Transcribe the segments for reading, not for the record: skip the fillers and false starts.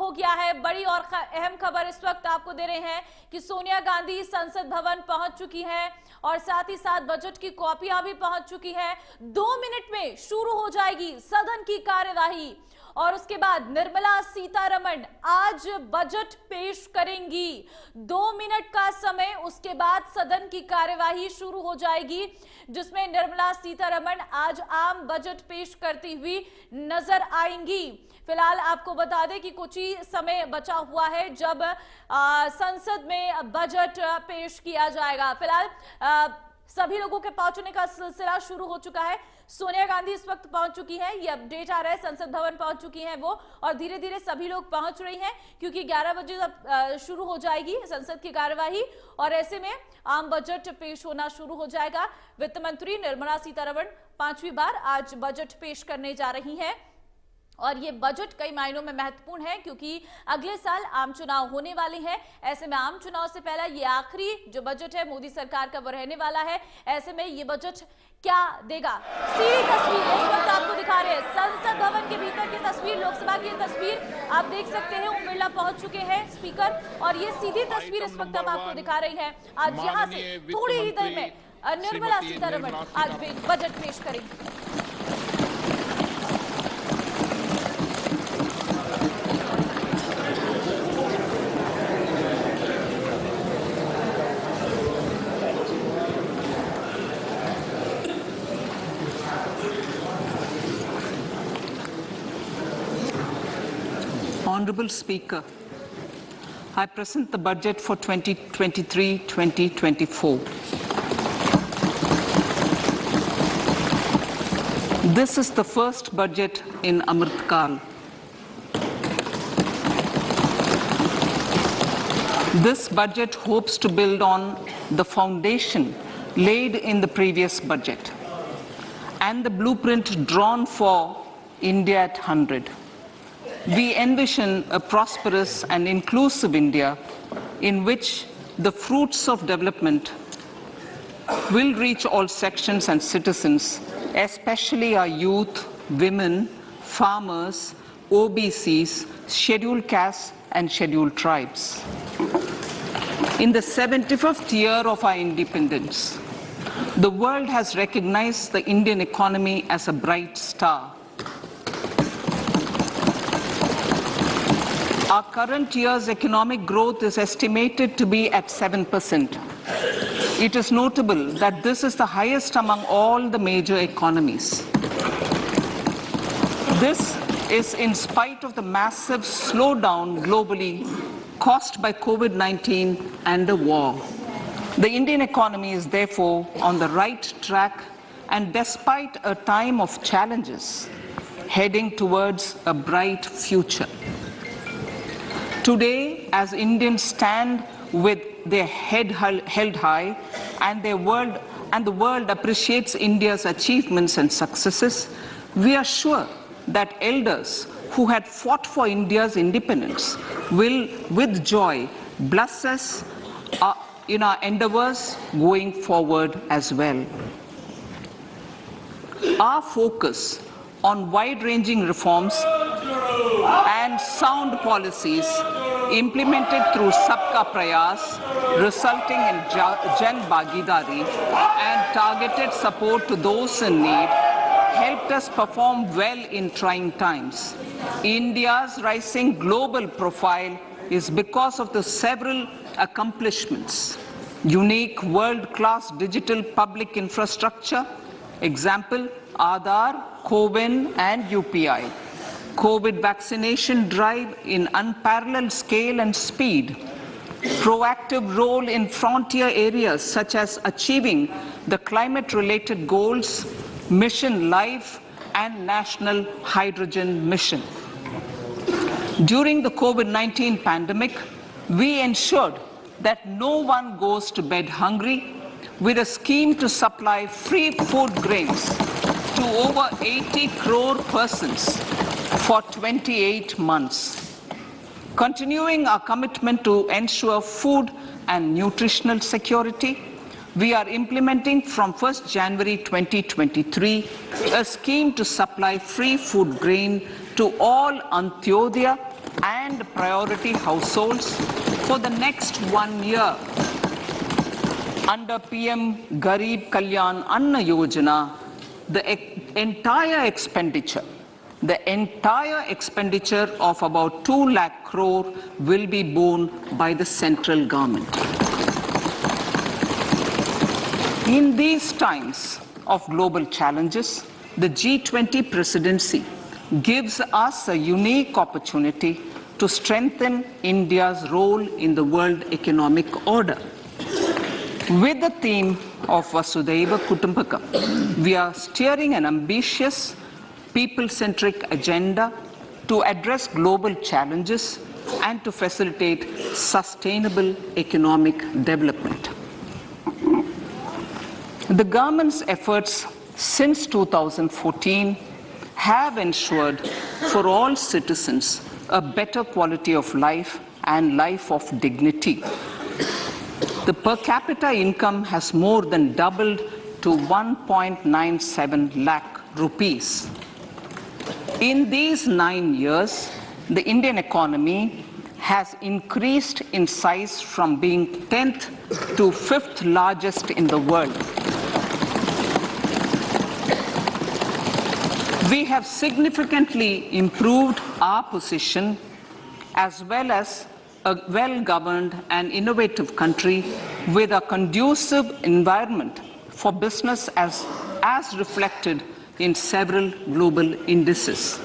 हो गया है। बड़ी और अहम खबर इस वक्त आपको दे रहे हैं कि सोनिया गांधी संसद भवन पहुंच चुकी हैं और साथ ही साथ बजट की कॉपियां भी पहुंच चुकी हैं। 2 मिनट में शुरू हो जाएगी सदन की कार्यवाही और उसके बाद निर्मला सीतारमण आज बजट पेश करेंगी। 2 मिनट का समय, उसके बाद सदन की कार्यवाही शुरू हो जाएगी जिसमें निर्मला सीतारमण आज आम बजट पेश करती हुई नजर आएंगी। फिलहाल आपको बता दें कि कुछ ही समय बचा हुआ है जब संसद में बजट पेश किया जाएगा। फिलहाल सभी लोगों के पहुंचने का सिलसिला शुरू हो चुका है। सोनिया गांधी इस वक्त पहुंच चुकी हैं, ये अपडेट आ रहा है, संसद भवन पहुंच चुकी हैं वो और धीरे धीरे सभी लोग पहुंच रही हैं क्योंकि 11 बजे तक शुरू हो जाएगी संसद की कार्यवाही और ऐसे में आम बजट पेश होना शुरू हो जाएगा। वित्त मंत्री निर्मला सीतारमण 5वीं बार आज बजट पेश करने जा रही हैं और ये बजट कई मायनों में महत्वपूर्ण है क्योंकि अगले साल आम चुनाव होने वाले हैं। ऐसे में आम चुनाव से पहला ये आखिरी जो बजट है मोदी सरकार का वो रहने वाला है। ऐसे में ये बजट क्या देगा, सीधी तस्वीर इस वक्त आपको दिखा रहे हैं। संसद भवन के भीतर की तस्वीर, लोकसभा की तस्वीर आप देख सकते हैं। ओम बिरला पहुंच चुके हैं स्पीकर और ये सीधी तस्वीर इस वक्त हम आपको दिखा रही है। आज यहाँ से थोड़ी ही देर में निर्मला सीतारमण आज भी बजट पेश करेंगी। Honorable Speaker, I present the budget for 2023-2024. This is the first budget in Amrit Kal. This budget hopes to build on the foundation laid in the previous budget and the blueprint drawn for India at 100. We envision a prosperous and inclusive India in which the fruits of development will reach all sections and citizens, especially our youth, women, farmers, OBCs, scheduled castes and scheduled tribes. In the 75th year of our independence, the world has recognized the Indian economy as a bright star. Our current year's economic growth is estimated to be at 7%. It is notable that this is the highest among all the major economies. This is in spite of the massive slowdown globally caused by COVID-19 and the war. The Indian economy is therefore on the right track and despite a time of challenges, heading towards a bright future. Today, as Indians stand with their head held high and the world appreciates India's achievements and successes, we are sure that elders who had fought for India's independence will, with joy, bless us in our endeavors going forward as well. Our focus on wide-ranging reforms and sound policies implemented through Sabka Prayas, resulting in Jan Bhagidari and targeted support to those in need, helped us perform well in trying times. India's rising global profile is because of the several accomplishments. Unique world-class digital public infrastructure, example, Aadhaar, CoWIN and UPI. COVID vaccination drive in unparalleled scale and speed. Proactive role in frontier areas such as achieving the climate-related goals, Mission Life and National Hydrogen Mission. During the COVID-19 pandemic, we ensured that no one goes to bed hungry with a scheme to supply free food grains to over 80 crore persons for 28 months. Continuing our commitment to ensure food and nutritional security, we are implementing from 1st January 2023 a scheme to supply free food grain to all Antyodaya and priority households for the next 1 year. Under PM Garib Kalyan Anna Yojana, the entire expenditure of about 2 lakh crore will be borne by the central government. In these times of global challenges, the G20 presidency gives us a unique opportunity to strengthen India's role in the world economic order. With the theme of Vasudhaiva Kutumbakam, we are steering an ambitious, people-centric agenda to address global challenges and to facilitate sustainable economic development. The government's efforts since 2014 have ensured for all citizens a better quality of life and life of dignity. The per capita income has more than doubled to 1.97 lakh rupees. In these 9 years, the Indian economy has increased in size from being 10th to 5th largest in the world. We have significantly improved our position as well as a well-governed and innovative country with a conducive environment for business as reflected in several global indices.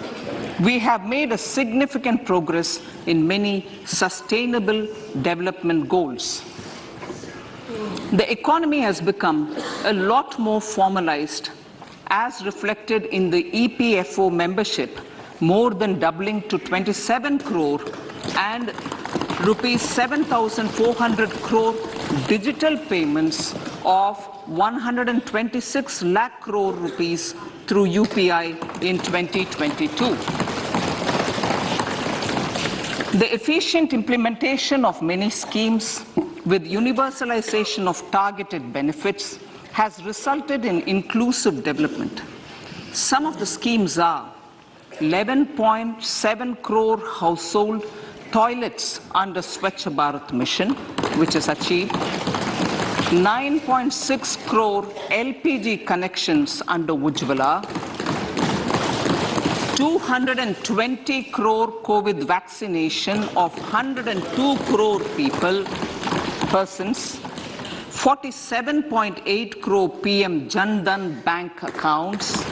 We have made a significant progress in many sustainable development goals. The economy has become a lot more formalized as reflected in the EPFO membership, more than doubling to 27 crore and rupees 7,400 crore digital payments of 126 lakh crore rupees through UPI in 2022. The efficient implementation of many schemes with universalization of targeted benefits has resulted in inclusive development. Some of the schemes are 11.7 crore household toilets under Swachh Bharat mission, which is achieved, 9.6 crore LPG connections under Ujjwala, 220 crore COVID vaccination of 102 crore persons, 47.8 crore PM Jan Dhan bank accounts,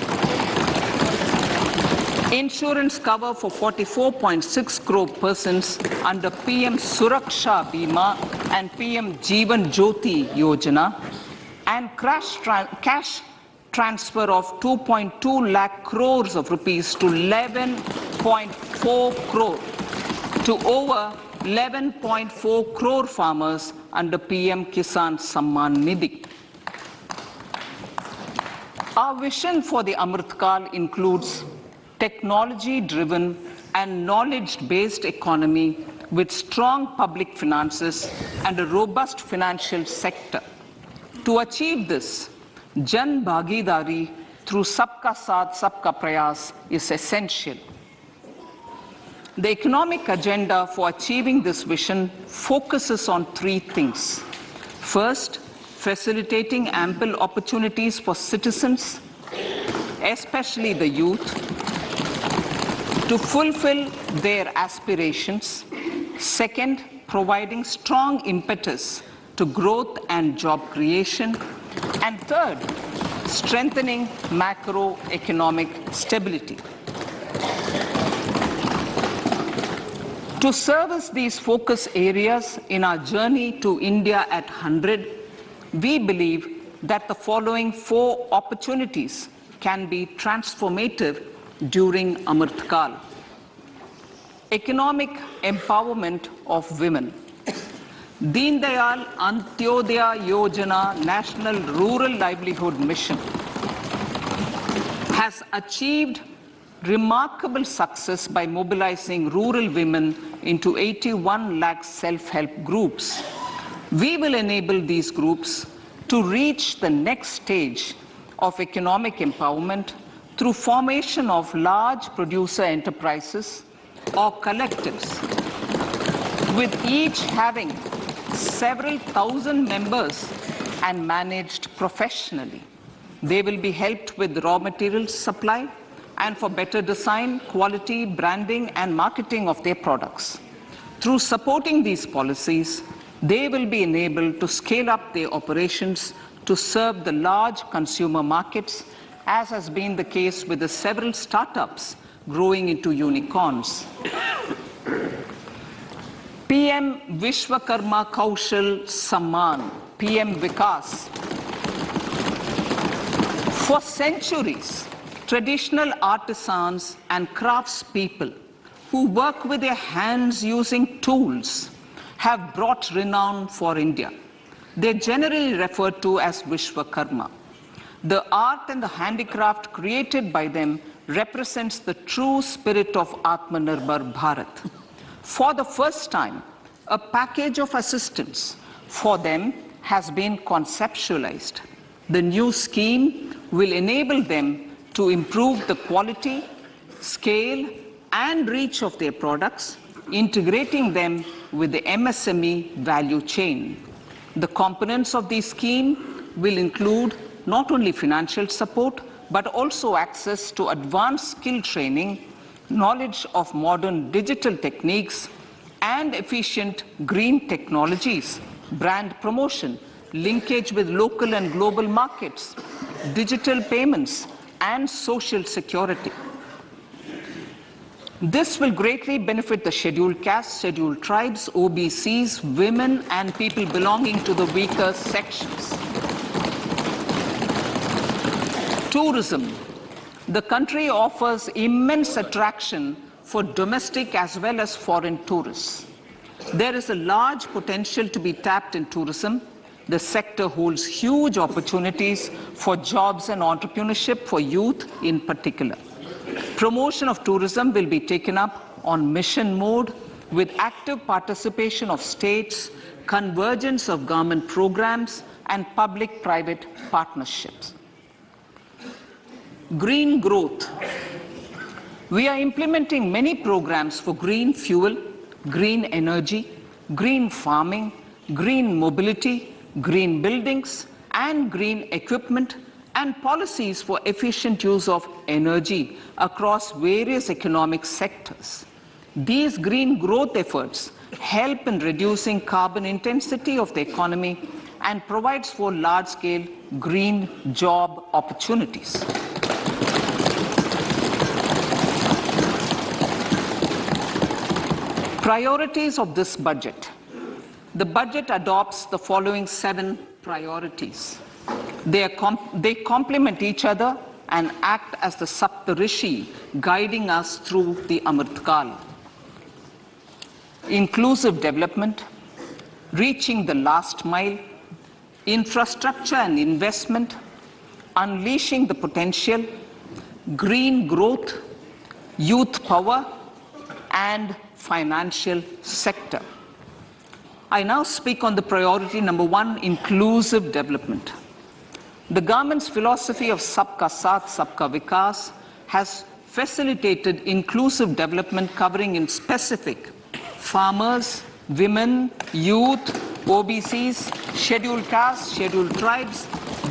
insurance cover for 44.6 crore persons under PM Suraksha Bima and PM Jeevan Jyoti Yojana, and cash transfer of 2.2 lakh crores of rupees to 11.4 crore to over 11.4 crore farmers under PM Kisan Samman Nidhi. Our vision for the Amrit Kaal includes technology-driven and knowledge-based economy with strong public finances and a robust financial sector. To achieve this, Jan Bhagidari through Sabka Saath, Sabka Prayas is essential. The economic agenda for achieving this vision focuses on 3 things. First, facilitating ample opportunities for citizens, especially the youth, to fulfill their aspirations. Second, providing strong impetus to growth and job creation. And third, strengthening macroeconomic stability. To service these focus areas in our journey to India at 100, we believe that the following 4 opportunities can be transformative during Amrit Kaal. Economic empowerment of women. Deen Dayal Antyodaya Yojana National Rural Livelihood Mission has achieved remarkable success by mobilizing rural women into 81 lakh self-help groups. We will enable these groups to reach the next stage of economic empowerment through formation of large producer enterprises or collectives, with each having several thousand members and managed professionally. They will be helped with raw materials supply and for better design, quality, branding, and marketing of their products. Through supporting these policies, they will be enabled to scale up their operations to serve the large consumer markets, as has been the case with the several startups growing into unicorns. PM Vishwakarma Kaushal Samman, PM Vikas. For centuries, traditional artisans and craftspeople who work with their hands using tools have brought renown for India. They're generally referred to as Vishwakarma. The art and the handicraft created by them represents the true spirit of Atmanirbhar Bharat. For the first time, a package of assistance for them has been conceptualized. The new scheme will enable them to improve the quality, scale, and reach of their products, integrating them with the MSME value chain. The components of this scheme will include not only financial support, but also access to advanced skill training, knowledge of modern digital techniques, and efficient green technologies, brand promotion, linkage with local and global markets, digital payments, and social security. This will greatly benefit the scheduled castes, scheduled tribes, OBCs, women, and people belonging to the weaker sections. Tourism. The country offers immense attraction for domestic as well as foreign tourists. There is a large potential to be tapped in tourism. The sector holds huge opportunities for jobs and entrepreneurship for youth in particular. Promotion of tourism will be taken up on mission mode with active participation of states, convergence of government programs, and public-private partnerships. Green growth. We are implementing many programs for green fuel, green energy, green farming, green mobility, green buildings, and green equipment, and policies for efficient use of energy across various economic sectors. These green growth efforts help in reducing carbon intensity of the economy and provides for large-scale green job opportunities. Priorities of this budget. The budget adopts the following 7 priorities. They complement each other and act as the Saptarishi guiding us through the Amritkal. Inclusive development, reaching the last mile, infrastructure and investment, unleashing the potential, green growth, youth power, and financial sector. I now speak on the priority number 1, inclusive development. The government's philosophy of Sabka Saath, Sabka Vikas has facilitated inclusive development covering in specific farmers, women, youth, OBCs, scheduled castes, scheduled tribes,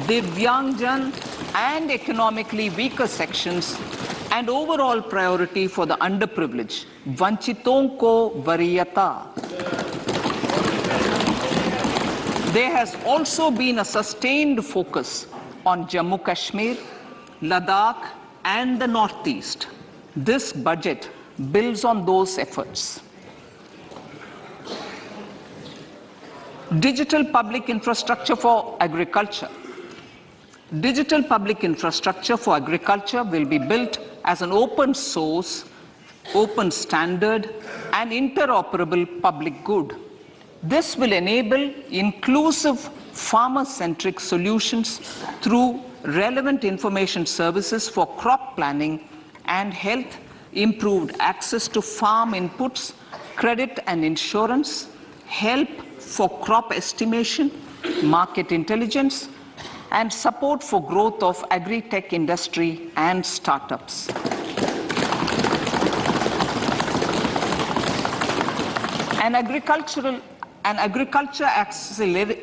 Divyangjan, and economically weaker sections, and overall priority for the underprivileged, Vanchiton ko Variyata. There has also been a sustained focus on Jammu Kashmir, Ladakh, and the Northeast. This budget builds on those efforts. Digital public infrastructure for agriculture. Digital public infrastructure for agriculture will be built as an open source, open standard, and interoperable public good. This will enable inclusive farmer-centric solutions through relevant information services for crop planning and health, improved access to farm inputs, credit and insurance, help for crop estimation, market intelligence, and support for growth of agri-tech industry and startups. An agriculture accelerator